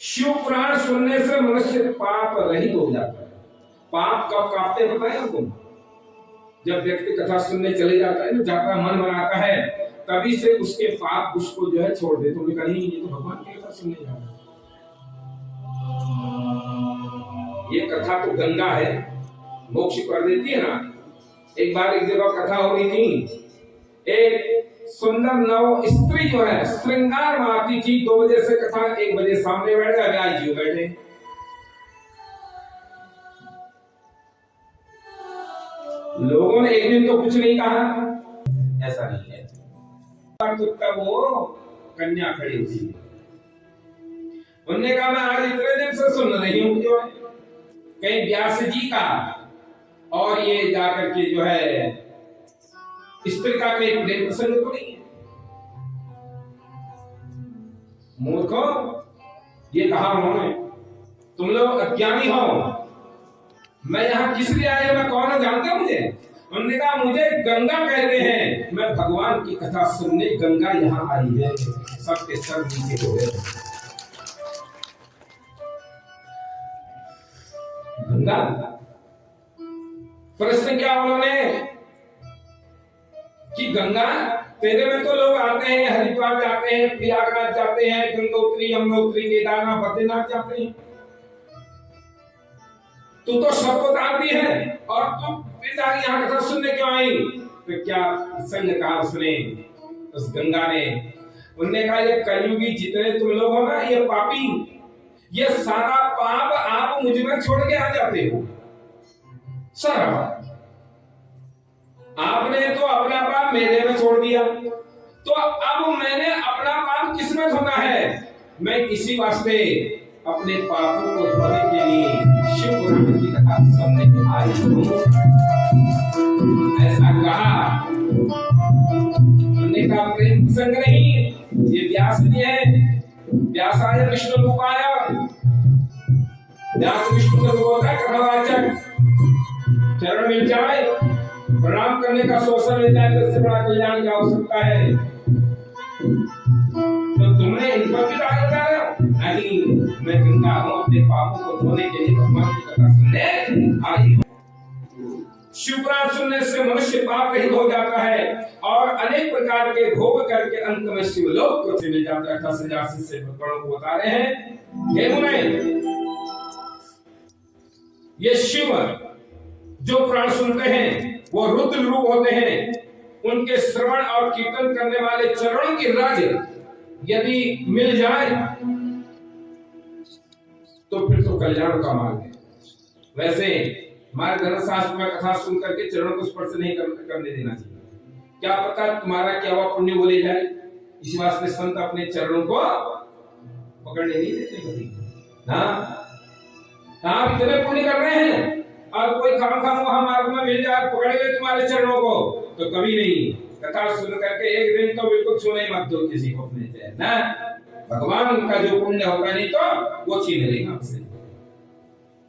शिव पुराण सुनने से मनुष्य पाप रहित हो जाता है। पाप कब काटते पता है आपको? जब व्यक्ति कथा सुनने चले जाता है ना, जाता मन बनाता है, तभी से उसके पाप उसको जो है छोड़ दे। तो कहीं ये तो भगवान की कथा सुनने जा रहा है, ये कथा तो गंगा है, मोक्ष कर देती है ना। एक बार एक जगह कथा हो रही थी, एक सुंदर नव स्त्री जो है श्रृंगार मारती थी। 2 बजे से कथा, 1 बजे सामने बैठे, व्यास जी बैठे। लोगों ने एक दिन तो कुछ नहीं कहा, ऐसा नहीं है। तो तब वो कन्या खड़ी हुई, उन्होंने कहा मैं आज इतने दिन से सुन रही हूँ जो है कहीं व्यास जी का और ये जाकर के जो है स्त्री का कोई प्रेम प्रसंग तो नहीं है। मूर्खो, ये कहा उन्होंने, तुम लोग अज्ञानी हो। मैं यहाँ किस लिए आया, मैं कौन हूं जानते हो मुझे? उन्होंने कहा मुझे गंगा कहते हैं, मैं भगवान की कथा सुनने गंगा यहाँ आई है। सबके सर नीचे हो गए। गंगा प्रश्न क्या उन्होंने कि गंगा तेरे में तो लोग आते हैं, हरिद्वार जाते हैं, प्रयागराज जाते हैं, गंगोत्री, यमुनोत्री, केदारनाथ, बद्रीनाथ जाते हैं। तू तो सबको जानती है और तू फिर यहाँ कथा सुनने क्यों आई? तो क्या संग कहा उसने, उस गंगा ने? उन्होंने कहा ये कलयुगी जितने तुम लोग हो ना, ये पापी, ये सारा पाप आप मुझ में छोड़ के आ जाते हो। सारा आपने तो अपना पाप मेरे में छोड़ दिया, तो अब मैंने अपना पाप किसमें धोना है? मैं इसी वास्ते अपने पापों को धोने के लिए शिव पुराण की कथा सुनने आई हूँ। ऐसा कहा। उन्होंने कहा प्रेम प्रसंग नहीं, ये व्यास जी है। व्यासाय विष्णु रूपाय, व्यास विष्णु का रूप होता है कथावाचक। चरण मिल जाए, प्रणाम करने का अवसर मिल जाए, तो इससे बड़ा कल्याण क्या हो सकता है? तो तुमने इन पर भी राग लगा रहे हो? नहीं, मैं गंगा हूं, अपने पापों को धोने के लिए भगवान की कथा सुनने आई हूं। शिव पुराण सुनने से मनुष्य पाप रहित हो जाता है और अनेक प्रकार के भोग करके अंत में शिवलोक को चले जाता है। 10,000 से भगवान को बता रहे हैं, हे मुने, ये शिव जो प्राण सुनते हैं वो रुद्र रूप होते हैं। उनके श्रवण और कीर्तन करने वाले चरणों की रज यदि मिल जाए तो फिर तो कल्याण का मार्ग है। वैसे हमारे धर्मशास्त्र में कथा सुन करके चरणों को स्पर्श नहीं करने देना चाहिए। क्या पता तुम्हारा क्या हुआ पुण्य बोले जाए, इसी वास्ते संत अपने चरणों को पकड़ने नहीं देते कभी। आप इतने पुण्य कर रहे हैं और कोई खाम मार्ग में मिल जाए, पकड़ ले तुम्हारे चरणों को, तो कभी नहीं। कथा सुन करके एक दिन तो बिल्कुल छूने मत दो किसी को अपने चरण ना। भगवान का जो पुण्य होगा नहीं तो वो छीन लेगा हमसे।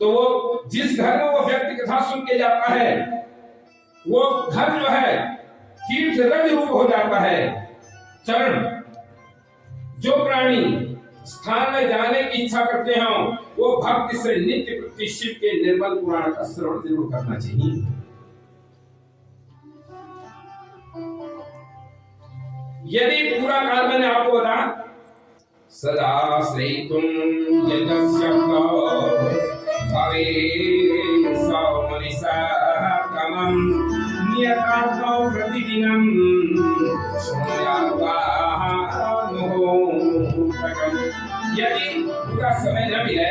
तो वो जिस घर में वो व्यक्ति कथा सुन के जाता है, वो घर जो है तीर्थ रज रूप हो जाता है। चरण, जो प्राणी स्थान में जाने की इच्छा करते हो, वो भक्ति से नित्य प्रति शिव के निर्मल पुराण का श्रवण जरूर करना चाहिए। यदि पूरा काल मैंने आपको बताया, सदा श्री तुम यजस्य भवे सौमनिसा कमं नियतार्थो प्रतिदिनं शृणुयात्वा यदि पूरा समय न मिले,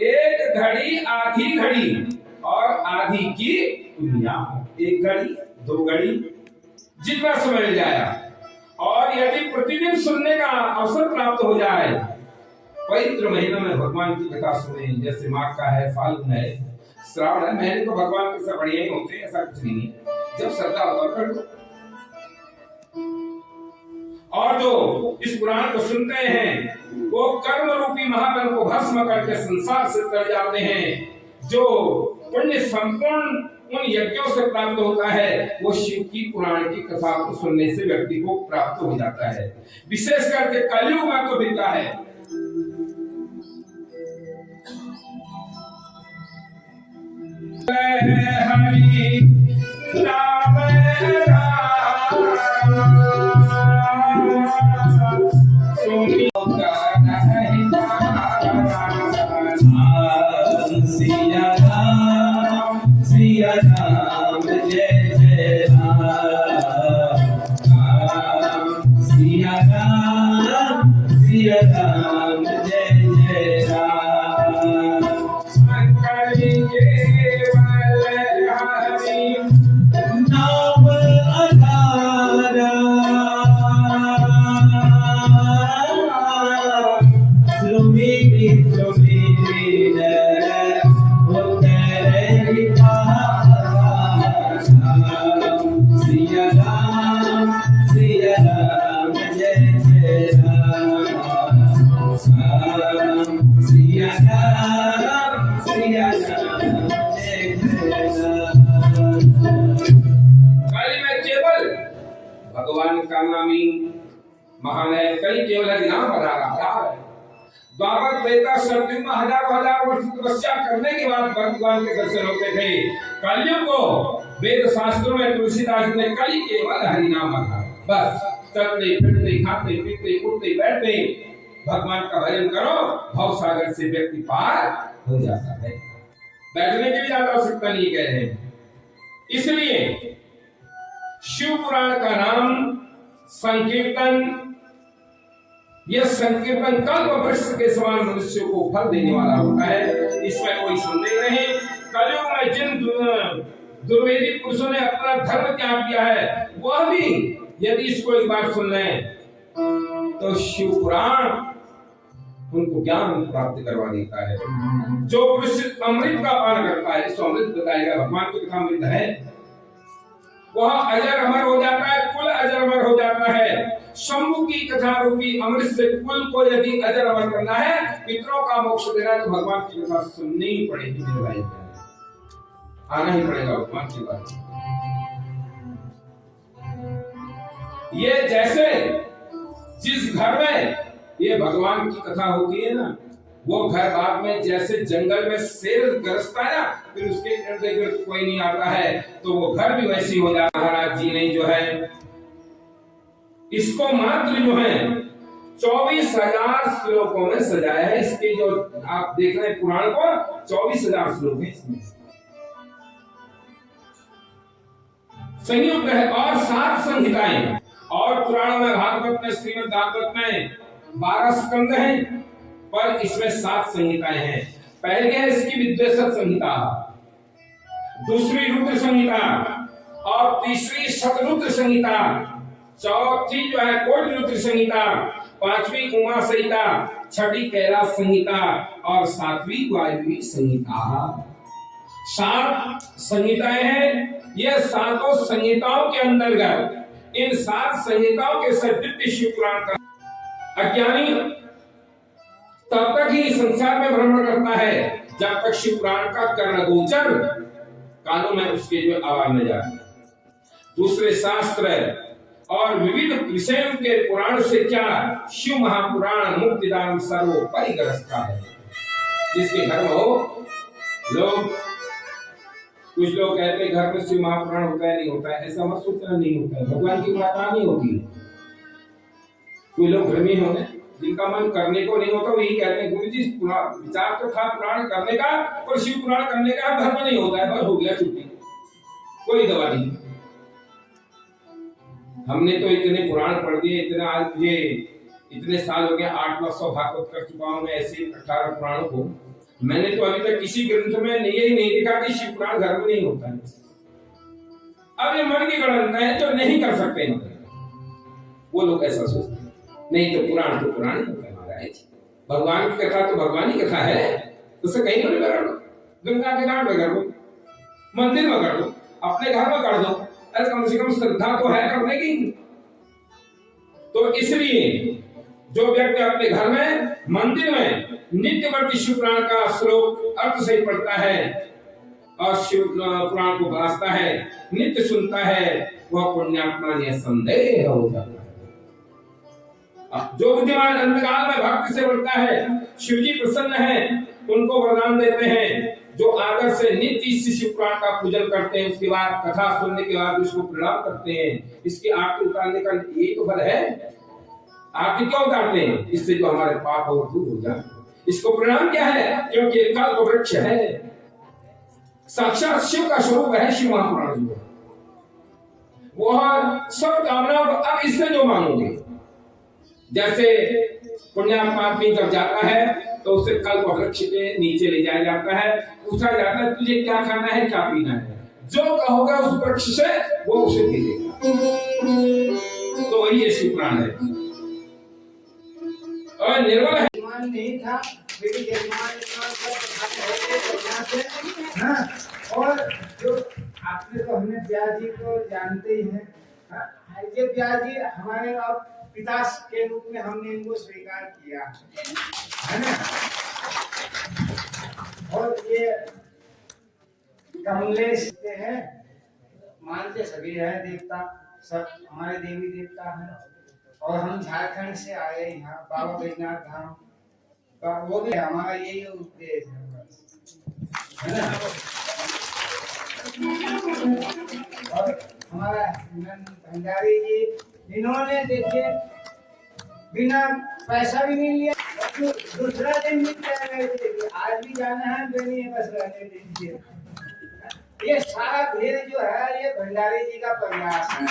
एक घड़ी आधी घड़ी और आधी की दुनिया, एक घड़ी 2 घड़ी जितना समय मिल जाए, और यदि प्रतिदिन सुनने का अवसर प्राप्त हो जाए, पवित्र महीनों में भगवान की कथा सुने, जैसे माघ का है, फाल्गुन है, श्रावण है, महीने तो भगवान के सब बढ़िया ही होते हैं, ऐसा कुछ नहीं है। जब श्रद्धा होता कर लो। और जो इस पुराण को सुनते हैं वो कर्म रूपी महाबल को भस्म करके संसार से तर जाते हैं। जो पुण्य संपूर्ण उन यज्ञों से प्राप्त होता है, वो शिव की पुराण की कथा को सुनने से व्यक्ति को प्राप्त हो जाता है। विशेष करके कलयुग में तो मिलता है। हरि नाम सुनी सिया राम जय जय राम सिया राम जय जय राम हरि केवल हरि नाम आधार सुमिरि सिया राम जय जय राम सिया राम जय जय राम। काली में केवल भगवान का नाम ही महान है। कली केवल हरि नाम आधार है। द्वापर त्रेता सतयुग में हजारों वर्ष तपस्या करने के बाद भगवान के दर्शन होते थे। कलयुग को वेद शास्त्रों में तुलसीदास ने कली केवल हरि नाम आधार, बस चलते फिरते खाते पीते उठते बैठते भगवान का भजन करो, भव सागर से व्यक्ति पार हो जाता है। बैठने की भी ज्यादा आवश्यकता नहीं कह रहे हैं। इसलिए शिव पुराण का नाम संकीर्तन, यह संकीर्तन कल्प वृक्ष के समान मनुष्य को फल देने वाला होता है, इसमें कोई संदेह नहीं। कलयुग में जिन दुर्वेदी पुरुषों ने अपना धर्म त्याग किया है, वह भी यदि इसको एक बार सुन लें तो शिव पुराण उनको ज्ञान प्राप्त करवा देता है। जो पुरुष अमृत का पान करता है, सो अमृत बताएगा, भगवान की कथा अमृत है, वह अजर अमर हो जाता है, कुल अजर अमर हो जाता है। शंभु की कथा रूपी अमृत से कुल को यदि अजर अमर करना है, पितरों का मोक्ष देना है, तो भगवान की कथा सुननी ही पड़ेगी, मेरे भाई, आना ही पड़ेगा भगवान की बात। ये जैसे जिस घर में ये भगवान की कथा होती है ना, वो घर बाद में जैसे जंगल में शेर गरजता है ना, फिर उसके इर्द गिर्द कोई नहीं आता है, तो वो घर भी वैसी हो जाता है। महाराज जी ने जो है इसको मात्र जो है 24,000 श्लोकों में सजाया है। इसके जो आप देख रहे हैं पुराण को, 24,000 श्लोक है इसमें संयुक्त है, और 7 संहिताएं। और पुराण में भागवत में, श्रीमद् भागवत में 12 स्कंद हैं, पर इसमें 7 संहिताएं हैं। पहली है इसकी विद्वेषक संहिता, दूसरी रुद्र संहिता, और तीसरी शतरुद्र संहिता, चौथी जो है कोटि रुद्र संहिता, 5वीं उमा संहिता, 6ठी कैलाश संहिता और 7वीं वायवी संहिता। 7 संहिताएं हैं। यह 7 संहिताओं के अंतर्गत इन 7 संहिताओं के सदिव्य शिव पुराण का अज्ञानी तब तक ही संसार में भ्रमण करता है जब तक शिव पुराण का कर्णगोचर कानों में उसके जो आवाज न जाए। दूसरे शास्त्र और विविध विषयों के पुराण से क्या, शिव महापुराण मुक्तिदान सर्वोपरि ग्रस्ता है। जिसके घर में हो, लोग कुछ लोग कहते हैं घर में शिव महापुराण होता है, नहीं होता है, ऐसा मत सोचना, नहीं होता है। भगवान की कथा नहीं होती है। कोई लोग भ्रमी होंगे, जिनका मन करने को नहीं होता, वही कहते हैं गुरु जी विचार तो था पुराण करने का, पर शिव पुराण करने का धर्म नहीं होता है, बस हो गया छुट्टी, कोई दवा नहीं। हमने तो इतने पुराण पढ़ दिए, इतना आज मुझे इतने साल हो गए, 800-900 भागवत कर चुका हूं मैं, ऐसे 18 पुराणों को। मैंने तो अभी तक किसी ग्रंथ में यही नहीं देखा कि शिव पुराण घर में नहीं होता है। अब ये मन की गणना है जो नहीं कर सकते, मतलब वो लोग ऐसा सोचते हैं, नहीं तो पुराण ही होता है महाराज। भगवान की कथा तो भगवान की कथा है, उसे कहीं पर कर दो, गंगा के घाट पर कर दो, मंदिर में कर दो, अपने घर में कर दो, अरे कम से कम श्रद्धा तो है करने की। तो इसलिए जो व्यक्ति अपने घर में, मंदिर में नित्यवर्ती शिव पुराण का श्लोक अर्थ से पढ़ता है और शिव पुराण को भासता है, नित्य सुनता है, वह पुण्यात्मा निसंदेह हो जाता है। जो बुद्धिमान अंतकाल में भक्ति से बढ़ता है, शिव जी प्रसन्न है, उनको वरदान देते हैं, जो आदर से नित्य इस शिव पुराण का पूजन करते हैं, उसके बाद कथा सुनने के बाद उसको प्रणाम करते हैं, इसकी आरती उतारने का यही तो फल है। आरती क्यों उतारते हैं? इससे जो हमारे पाप और दूर हो जाए। इसको प्रणाम क्या है? क्योंकि कल्प वृक्ष है, साक्षात शिव का स्वरूप है शिव महापुराण जो। वह सब कामना अब इससे जो मांगोगे, जैसे पुण्यात्मा आदमी जब जाता है तो उसे कल्प वृक्ष के नीचे ले जाया जाता है, पूछा जाता है तुझे क्या खाना है क्या पीना है, जो कहोगे उस वृक्ष से वो उसे दे देगा। तो वही ये शिव पुराण है। और निर्मल है नहीं था और जो आपने तो हमने ब्यास जी को जानते ही हैं, ये ब्यास जी हमारे अब पिता के रूप में हमने इनको स्वीकार किया है ना। और ये कमलेश हैं, मानते सभी है देवता, सब हमारे देवी देवता हैं। और हम झारखंड से आए यहाँ बाबा बैजनाथ धाम का, वो भी हमारा यही उद्देश्य है ना। और हमारा भंडारी जी, इन्होंने देखिए बिना पैसा भी मिल लिया, दूसरा दिन मिल जाएगा, आज भी जाना है नहीं है, बस रहने दीजिए। ये सारा भीड़ जो है ये भंडारी जी का प्रयास है।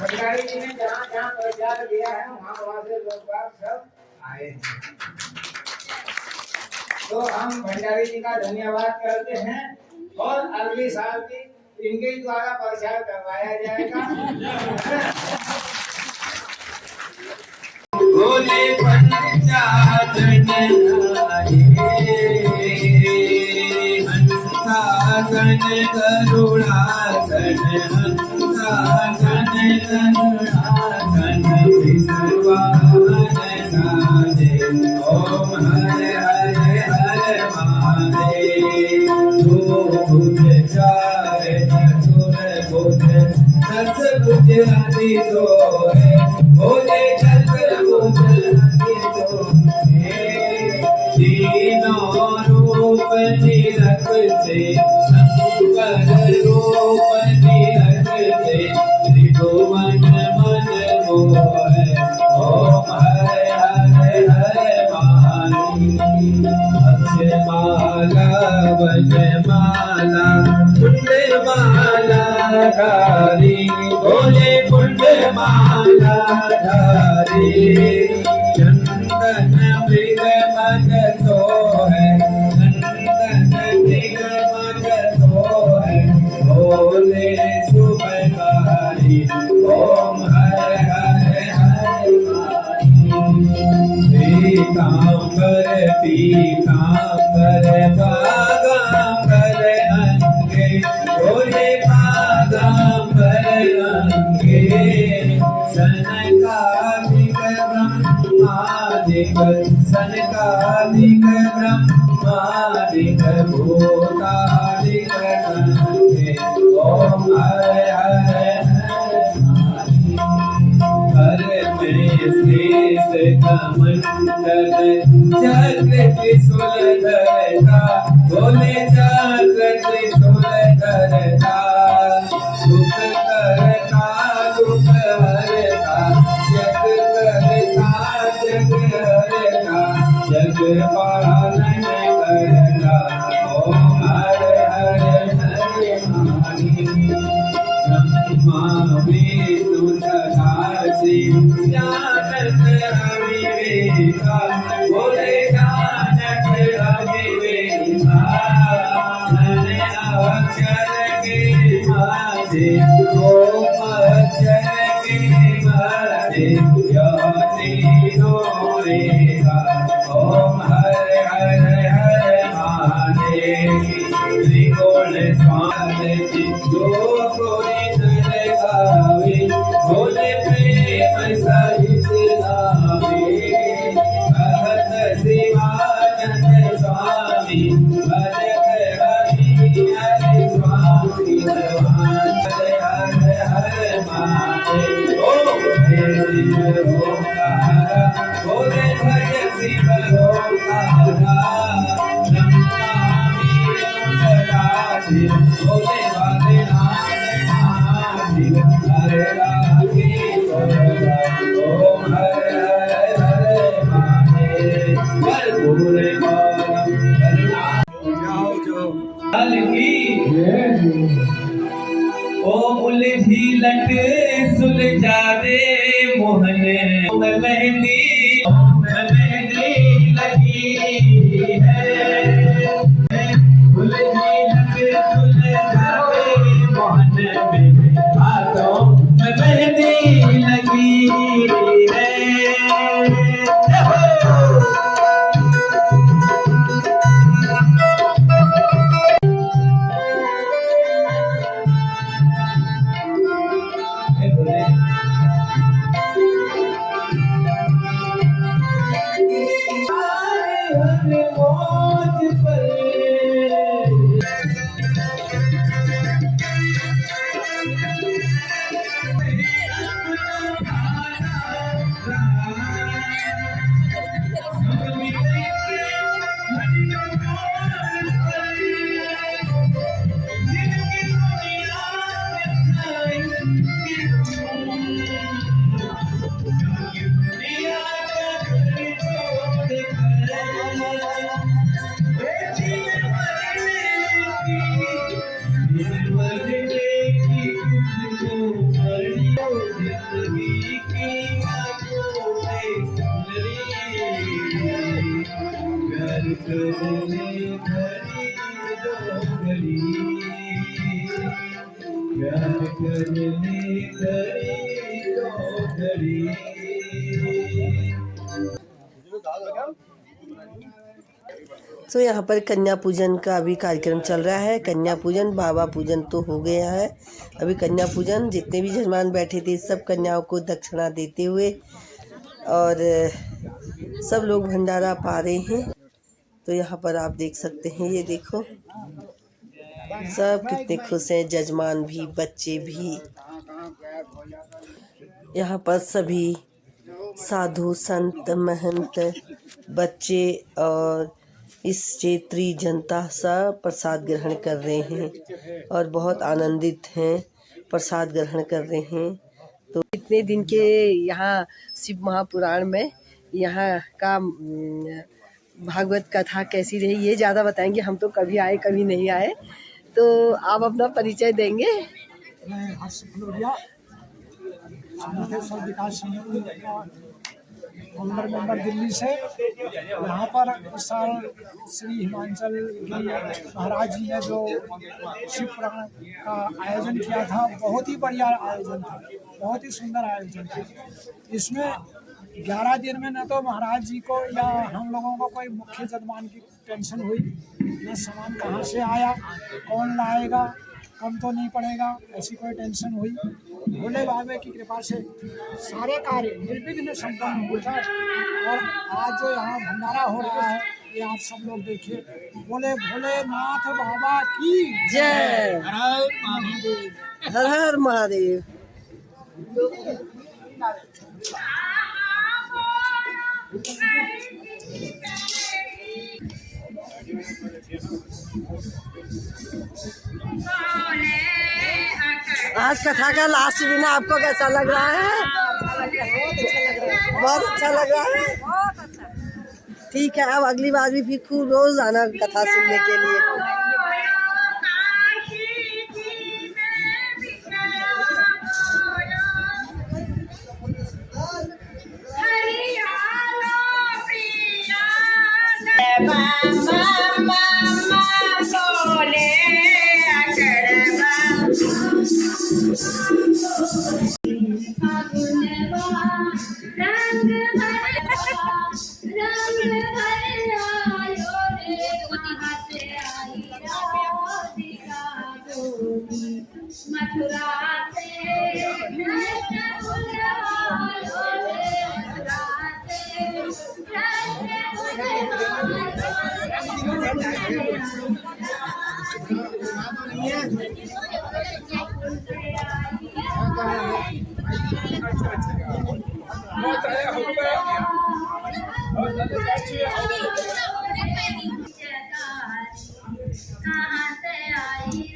भंडारी जी ने जहाँ जहाँ प्रचार किया है वहाँ से लोग बाग सब आए। तो हम भंडारी जी का धन्यवाद करते हैं और अगले साल की इनके द्वारा प्रचार करवाया जाएगा। भोले पंचानन हंसासन करुणासन हंसासन करुणासन विश्वासन नादे ओम हरे हरे हरे महादेव। जो बुध चार चतुर बुध दस बुध आदि सोए भोले तीनों रूप निरखते शंकर रूप निरखते त्रिभुवन मन मोहे ओम हरे हरे हरे मानी। अक्षमाला वनमाला कुंडमाला धारी भोले कुंडमाला धारी। चंदन मृग मग सोहे चंदन मृग मग सोहे भोले शुभकारी ओम हरे हरे हरे पीतांबर पीतांबर बागांबर अंगे भोले बागांबर अंगे। सनकादिक ब्रह्मादिक सनकादिक ब्रह्मादिक भूतादिक संगे ओम हरे हरे हरे में शेष कमंडल चक्र त्रिशूल धरता भोले चक्र त्रिशूल धरता। दुख करता दुख हरता जग करता जग हरता जग पालन करता ओम हरे हरे हरे मानी। ब्रह्मा विष्णु तथा शिव जानत अविवेका भोले जानत अविवेका। धन अक्षर के माथे ओम अक्षर के माथे तीनों रेखा ओम हरे हरे हरे महादेव। त्रिकोण स्वामी जो कोई नर गावे भोले प्रेम सहित गावे। भगत शिवानंद स्वामी भजत हरि हरि स्वामी हरे हरे हरे महादेव। भोले भज शिव ओंकारा भोले बाबे नाम हरे राखी ओम हरे हरे हरे महादेव भोले बाबा ओ उलझी लट सुलझा दे मोहन मेहंदी लगी है उलझी लट सुलझा दे मोहन मेरे हाथों में मेहंदी लगी है तो यहाँ पर कन्या पूजन का अभी कार्यक्रम चल रहा है। कन्या पूजन, बाबा पूजन तो हो गया है, अभी कन्या पूजन। जितने भी जजमान बैठे थे सब कन्याओं को दक्षिणा देते हुए और सब लोग भंडारा पा रहे हैं। तो यहाँ पर आप देख सकते हैं, ये देखो सब कितने खुश हैं, जजमान भी, बच्चे भी। यहाँ पर सभी साधु संत महंत बच्चे और इस क्षेत्रीय जनता सब प्रसाद ग्रहण कर रहे हैं और बहुत आनंदित हैं, प्रसाद ग्रहण कर रहे हैं। तो इतने दिन के यहाँ शिव महापुराण में यहाँ का भागवत कथा कैसी रही ये ज़्यादा बताएंगे। हम तो कभी आए कभी नहीं आए, तो आप अपना परिचय देंगे। मैं हर्ष फलोरिया विकास समिति फाउंडर मेंबर दिल्ली से। यहाँ पर इस साल श्री हिमाचल गिरी महाराज जी ने जो शिव पुराण का आयोजन किया था, बहुत ही बढ़िया आयोजन था, बहुत ही सुंदर आयोजन था। इसमें 11 दिन में न तो महाराज जी को या हम लोगों को कोई मुख्य जजमान की टेंशन हुई, न सामान कहाँ से आया, कौन लाएगा, कम तो नहीं पड़ेगा, ऐसी कोई टेंशन हुई। भोले बाबे की कृपा से सारे कार्य निर्विघ्न संपन्न हुए था। और आज जो यहाँ भंडारा हो रहा है ये आप सब लोग देखिए। बोले भोलेनाथ बाबा की जय। हर हर महादेव। हर हर महादेव। आज कथा का लास्ट दिन आपको कैसा लग रहा है? बहुत अच्छा लग रहा है। ठीक है, अब अगली बार भी फिर खूब रोज आना कथा सुनने के लिए। कहाँ से आई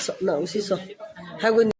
so, no, usi so. Have a good